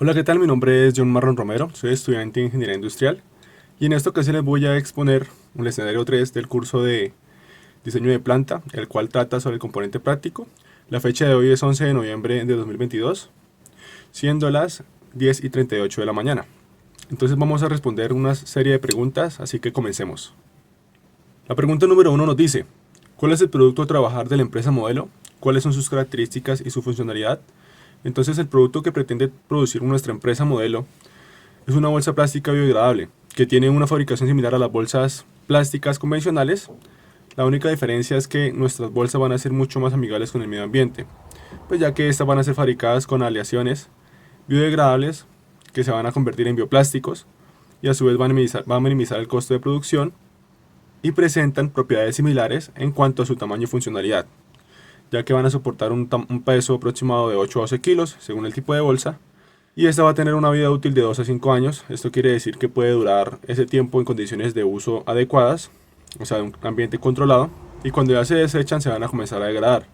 Hola, ¿qué tal? Mi nombre es John Marrón Romero, soy estudiante de Ingeniería Industrial y en esta ocasión les voy a exponer un escenario 3 del curso de Diseño de Planta, el cual trata sobre el componente práctico. La fecha de hoy es 11 de noviembre de 2022, siendo las 10:38 de la mañana. Entonces vamos a responder una serie de preguntas, así que comencemos. La pregunta número uno nos dice, ¿cuál es el producto a trabajar de la empresa modelo? ¿Cuáles son sus características y su funcionalidad? Entonces el producto que pretende producir nuestra empresa modelo es una bolsa plástica biodegradable que tiene una fabricación similar a las bolsas plásticas convencionales. La única diferencia es que nuestras bolsas van a ser mucho más amigables con el medio ambiente, pues ya que estas van a ser fabricadas con aleaciones biodegradables que se van a convertir en bioplásticos y a su vez van a minimizar el costo de producción y presentan propiedades similares en cuanto a su tamaño y funcionalidad, ya que van a soportar un peso aproximado de 8 a 12 kilos según el tipo de bolsa y esta va a tener una vida útil de 2 a 5 años. Esto quiere decir que puede durar ese tiempo en condiciones de uso adecuadas, o sea, de un ambiente controlado, y cuando ya se desechan se van a comenzar a degradar.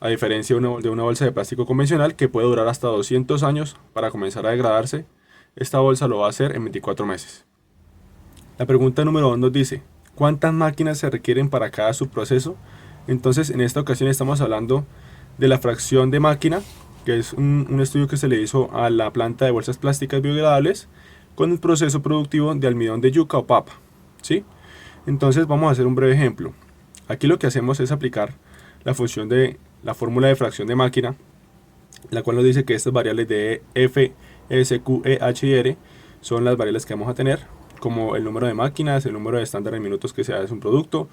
A diferencia de una bolsa de plástico convencional que puede durar hasta 200 años para comenzar a degradarse, esta bolsa lo va a hacer en 24 meses. La pregunta número 2 nos dice, ¿cuántas máquinas se requieren para cada subproceso? Entonces, en esta ocasión estamos hablando de la fracción de máquina, que es un estudio que se le hizo a la planta de bolsas plásticas biodegradables con el proceso productivo de almidón de yuca o papa, ¿sí? Entonces, vamos a hacer un breve ejemplo. Aquí lo que hacemos es aplicar la función de la fórmula de fracción de máquina, la cual nos dice que estas variables de F, S, Q, E, H y R son las variables que vamos a tener, como el número de máquinas, el número de estándar en minutos que se hace un producto,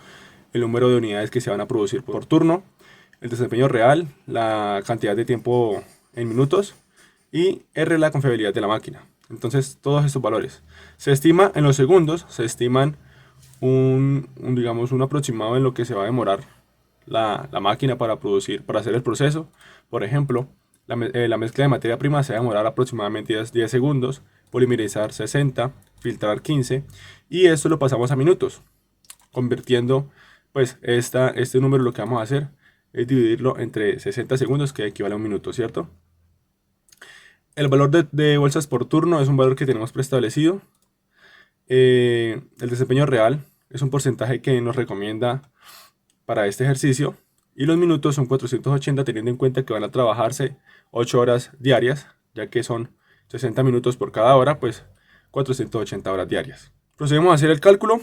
el número de unidades que se van a producir por turno, el desempeño real, la cantidad de tiempo en minutos y R la confiabilidad de la máquina. Entonces todos estos valores se estima en los segundos, se estiman digamos un aproximado en lo que se va a demorar la máquina para producir, para hacer el proceso. Por ejemplo, la mezcla de materia prima se va a demorar aproximadamente 10 segundos, polimerizar 60, filtrar 15 y esto lo pasamos a minutos, convirtiendo pues este número. Lo que vamos a hacer es dividirlo entre 60 segundos que equivale a un minuto, ¿cierto? El valor de bolsas por turno es un valor que tenemos preestablecido. El desempeño real es un porcentaje que nos recomienda para este ejercicio y los minutos son 480 teniendo en cuenta que van a trabajarse 8 horas diarias, ya que son 60 minutos por cada hora, pues 480 horas diarias. Procedemos a hacer el cálculo.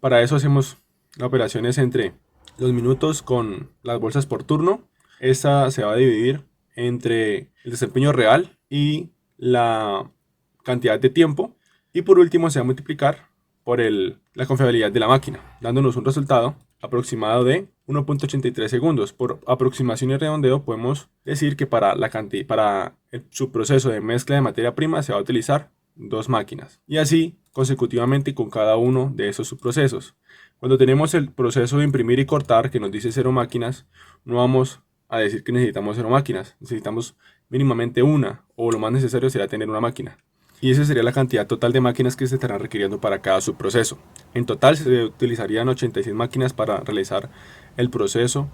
Para eso hacemos las operaciones entre los minutos con las bolsas por turno. Esta se va a dividir entre el desempeño real y la cantidad de tiempo. Y por último se va a multiplicar por la confiabilidad de la máquina, dándonos un resultado aproximado de 1.83 segundos. Por aproximación y redondeo podemos decir que para el subproceso de mezcla de materia prima se va a utilizar 2 máquinas. Y así consecutivamente con cada uno de esos subprocesos. Cuando tenemos el proceso de imprimir y cortar que nos dice 0 máquinas, no vamos a decir que necesitamos 0 máquinas. Necesitamos mínimamente una, o lo más necesario será tener una máquina. Y esa sería la cantidad total de máquinas que se estarán requiriendo para cada subproceso. En total se utilizarían 86 máquinas para realizar el proceso.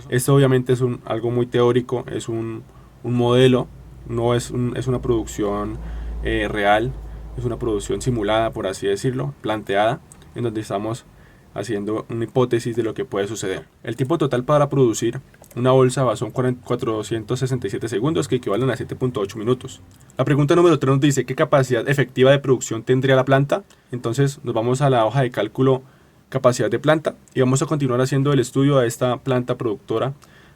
Esto obviamente es algo muy teórico, es un modelo, no es una producción real, es una producción simulada, por así decirlo, planteada, en donde estamos haciendo una hipótesis de lo que puede suceder. El tiempo total para producir una bolsa son 467 segundos, que equivalen a 7.8 minutos. La pregunta número 3 nos dice, ¿qué capacidad efectiva de producción tendría la planta? Entonces nos vamos a la hoja de cálculo capacidad de planta y vamos a continuar haciendo el estudio a esta planta productora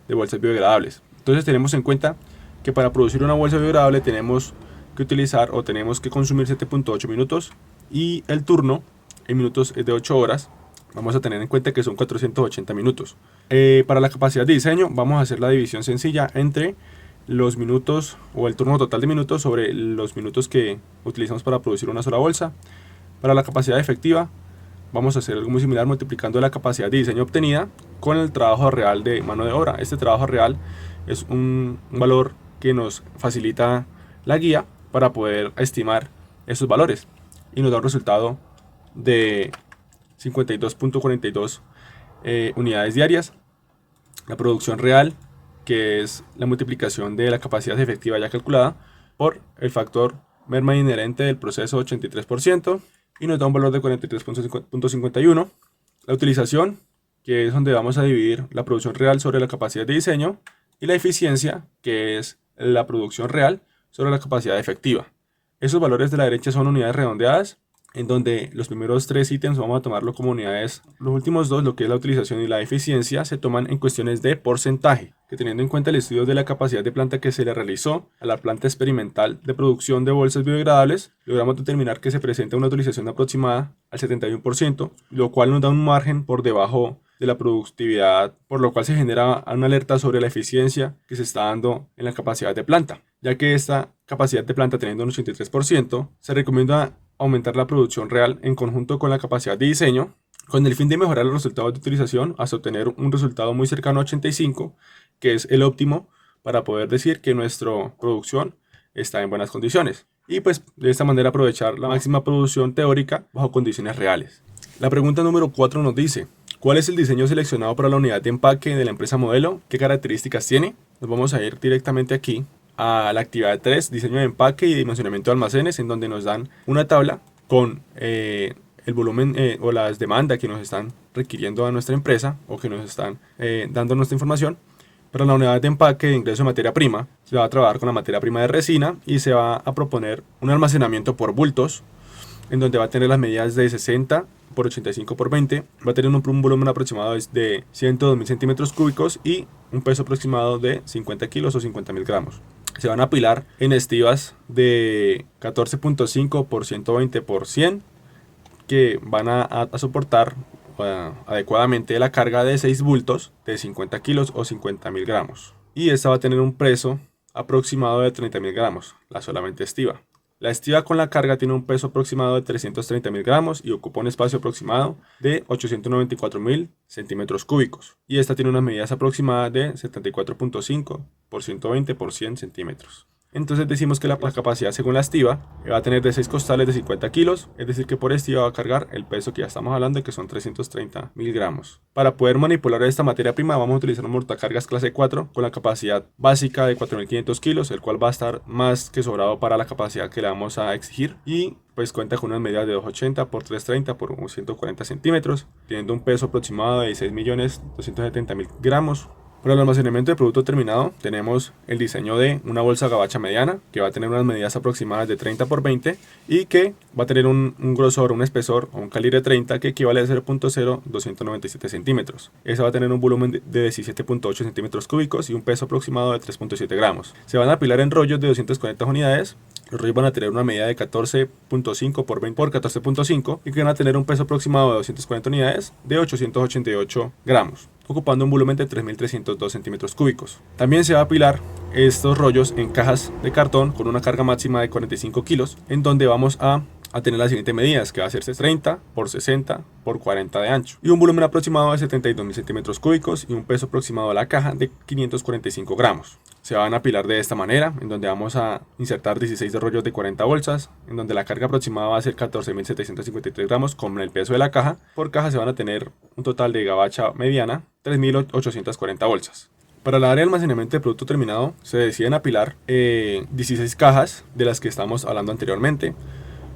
de bolsas biodegradables. Entonces tenemos en cuenta que para producir una bolsa biodegradable tenemos que utilizar o tenemos que consumir 7.8 minutos y el turno en minutos es de 8 horas. Vamos a tener en cuenta que son 480 minutos. Para la capacidad de diseño vamos a hacer la división sencilla entre los minutos o el turno total de minutos sobre los minutos que utilizamos para producir una sola bolsa. Para la capacidad efectiva vamos a hacer algo muy similar multiplicando la capacidad de diseño obtenida con el trabajo real de mano de obra. Este trabajo real es un valor que nos facilita la guía para poder estimar esos valores y nos da un resultado de 52.42 unidades diarias. La producción real, que es la multiplicación de la capacidad efectiva ya calculada, por el factor merma inherente del proceso 83% y nos da un valor de 43.51. La utilización, que es donde vamos a dividir la producción real sobre la capacidad de diseño, y la eficiencia, que es la producción real sobre la capacidad efectiva. Esos valores de la derecha son unidades redondeadas, en donde los primeros 3 ítems vamos a tomarlo como unidades. Los últimos 2, lo que es la utilización y la eficiencia, se toman en cuestiones de porcentaje, que teniendo en cuenta el estudio de la capacidad de planta que se le realizó a la planta experimental de producción de bolsas biodegradables, logramos determinar que se presenta una utilización aproximada al 71%, lo cual nos da un margen por debajo de la productividad, por lo cual se genera una alerta sobre la eficiencia que se está dando en la capacidad de planta. Ya que esta capacidad de planta teniendo un 83%, se recomienda aumentar la producción real en conjunto con la capacidad de diseño, con el fin de mejorar los resultados de utilización hasta obtener un resultado muy cercano a 85, que es el óptimo para poder decir que nuestra producción está en buenas condiciones. Y pues de esta manera aprovechar la máxima producción teórica bajo condiciones reales. La pregunta número 4 nos dice: ¿cuál es el diseño seleccionado para la unidad de empaque de la empresa modelo? ¿Qué características tiene? Nos vamos a ir directamente aquí a la actividad 3, diseño de empaque y dimensionamiento de almacenes, en donde nos dan una tabla con el volumen o las demandas que nos están requiriendo a nuestra empresa o que nos están dando nuestra información. Para la unidad de empaque de ingreso de materia prima, se va a trabajar con la materia prima de resina y se va a proponer un almacenamiento por bultos, en donde va a tener las medidas de 60 por 85 por 20, va a tener un volumen aproximado de 102.000 centímetros cúbicos y un peso aproximado de 50 kilos o 50.000 gramos. Se van a apilar en estivas de 14.5 por 120 por 100 que van a soportar adecuadamente la carga de 6 bultos de 50 kilos o 50.000 gramos. Y esta va a tener un peso aproximado de 30.000 gramos, la solamente estiva. La estiva con la carga tiene un peso aproximado de 330.000 gramos y ocupa un espacio aproximado de 894.000 centímetros cúbicos. Y esta tiene unas medidas aproximadas de 74.5 por 120 por 100 centímetros. Entonces decimos que la capacidad según la estiva va a tener de 6 costales de 50 kilos, es decir que por estiva va a cargar el peso que ya estamos hablando, que son 330.000 gramos. Para poder manipular esta materia prima vamos a utilizar un montacargas clase 4 con la capacidad básica de 4.500 kilos, el cual va a estar más que sobrado para la capacidad que le vamos a exigir, y pues cuenta con unas medidas de 280 por 330 por 140 centímetros, teniendo un peso aproximado de 6.270.000 gramos. Para el almacenamiento de producto terminado tenemos el diseño de una bolsa gabacha mediana que va a tener unas medidas aproximadas de 30 por 20 y que va a tener un grosor, un espesor o un calibre 30 que equivale a 0.0297 centímetros. Esa va a tener un volumen de 17.8 centímetros cúbicos y un peso aproximado de 3.7 gramos. Se van a apilar en rollos de 240 unidades. Los rollos van a tener una medida de 14.5 por 20 por 14.5 y que van a tener un peso aproximado de 240 unidades de 888 gramos, ocupando un volumen de 3.302 centímetros cúbicos. También se va a apilar estos rollos en cajas de cartón con una carga máxima de 45 kilos, en donde vamos a tener las siguientes medidas, que va a ser 30 por 60 por 40 de ancho y un volumen aproximado de 72.000 centímetros cúbicos y un peso aproximado de la caja de 545 gramos. Se van a apilar de esta manera, en donde vamos a insertar 16 rollos de 40 bolsas, en donde la carga aproximada va a ser 14.753 gramos con el peso de la caja. Por caja se van a tener un total de gabacha mediana, 3.840 bolsas. Para el área de almacenamiento de producto terminado se deciden apilar 16 cajas de las que estamos hablando anteriormente,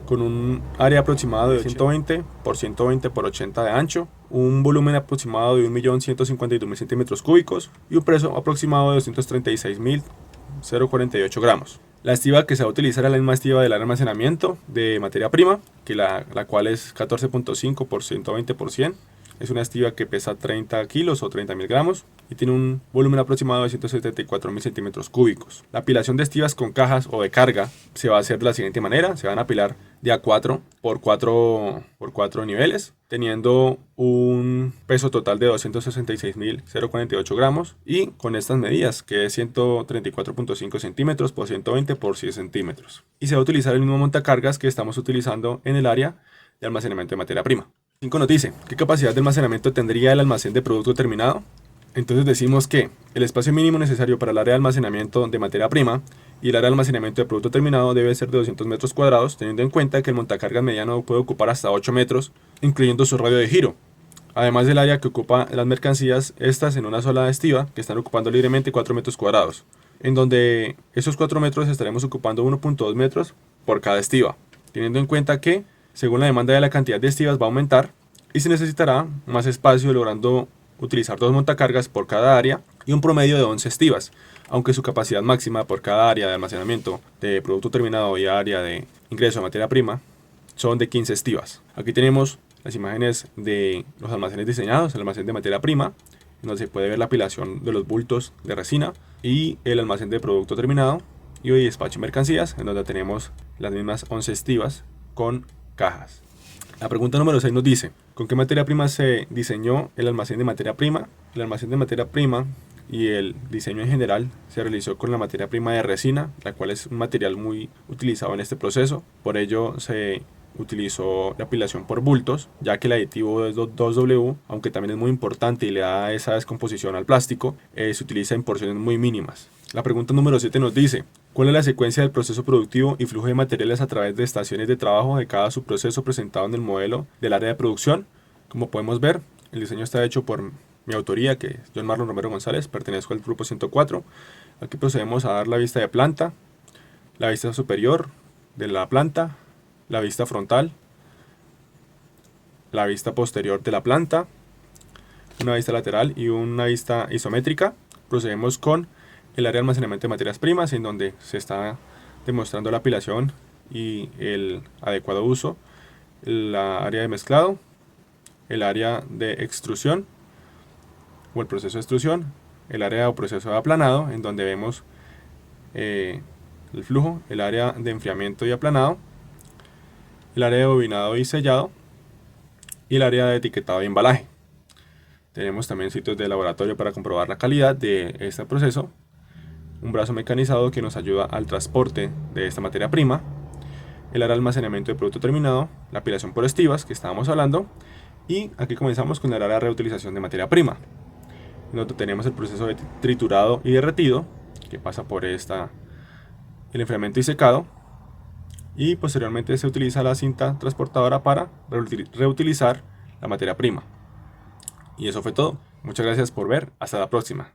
con un área aproximada de 120 por 120 por 80 de ancho, un volumen aproximado de 1.152.000 centímetros cúbicos y un peso aproximado de 236.048 gramos. La estiva que se va a utilizar es la misma estiva del área de almacenamiento de materia prima, que la cual es 14.5 por 120 por 100. Es una estiva que pesa 30 kilos o 30.000 gramos y tiene un volumen aproximado de 174.000 centímetros cúbicos. La apilación de estivas con cajas o de carga se va a hacer de la siguiente manera. Se van a apilar de a 4 por 4 niveles, teniendo un peso total de 266.048 gramos y con estas medidas, que es 134.5 centímetros por 120 por 100 centímetros. Y se va a utilizar el mismo montacargas que estamos utilizando en el área de almacenamiento de materia prima. 5 nos dice: ¿qué capacidad de almacenamiento tendría el almacén de producto terminado? Entonces decimos que el espacio mínimo necesario para el área de almacenamiento de materia prima y el área de almacenamiento de producto terminado debe ser de 200 metros cuadrados, teniendo en cuenta que el montacargas mediano puede ocupar hasta 8 metros, incluyendo su radio de giro. Además del área que ocupa las mercancías, estas en una sola estiva, que están ocupando libremente 4 metros cuadrados, en donde esos 4 metros estaremos ocupando 1.2 metros por cada estiva, teniendo en cuenta que, según la demanda de la cantidad de estivas va a aumentar y se necesitará más espacio, logrando utilizar 2 montacargas por cada área y un promedio de 11 estivas, aunque su capacidad máxima por cada área de almacenamiento de producto terminado y área de ingreso de materia prima son de 15 estivas. Aquí tenemos las imágenes de los almacenes diseñados, el almacén de materia prima, en donde se puede ver la apilación de los bultos de resina, y el almacén de producto terminado y hoy despacho de mercancías, en donde tenemos las mismas 11 estivas con cajas. La pregunta número 6 nos dice: ¿con qué materia prima se diseñó el almacén de materia prima? El almacén de materia prima y el diseño en general se realizó con la materia prima de resina, la cual es un material muy utilizado en este proceso. Por ello se utilizó la apilación por bultos, ya que el aditivo es 2W, aunque también es muy importante y le da esa descomposición al plástico, se utiliza en porciones muy mínimas. La pregunta número 7 nos dice: ¿cuál es la secuencia del proceso productivo y flujo de materiales a través de estaciones de trabajo de cada subproceso presentado en el modelo del área de producción? Como podemos ver, el diseño está hecho por mi autoría, que es John Marlon Romero González, pertenezco al grupo 104. Aquí procedemos a dar la vista de planta, la vista superior de la planta, la vista frontal, la vista posterior de la planta, una vista lateral y una vista isométrica. Procedemos con el área de almacenamiento de materias primas, en donde se está demostrando la apilación y el adecuado uso, la área de mezclado, el área de extrusión o el proceso de extrusión, el área o proceso de aplanado, en donde vemos el flujo, el área de enfriamiento y aplanado, el área de bobinado y sellado y el área de etiquetado y embalaje. Tenemos también sitios de laboratorio para comprobar la calidad de este proceso, un brazo mecanizado que nos ayuda al transporte de esta materia prima, el área de almacenamiento de producto terminado, la apilación por estivas que estábamos hablando, y aquí comenzamos con el área de reutilización de materia prima, donde tenemos el proceso de triturado y derretido, que pasa por el enfriamiento y secado, y posteriormente se utiliza la cinta transportadora para reutilizar la materia prima. Y eso fue todo. Muchas gracias por ver. Hasta la próxima.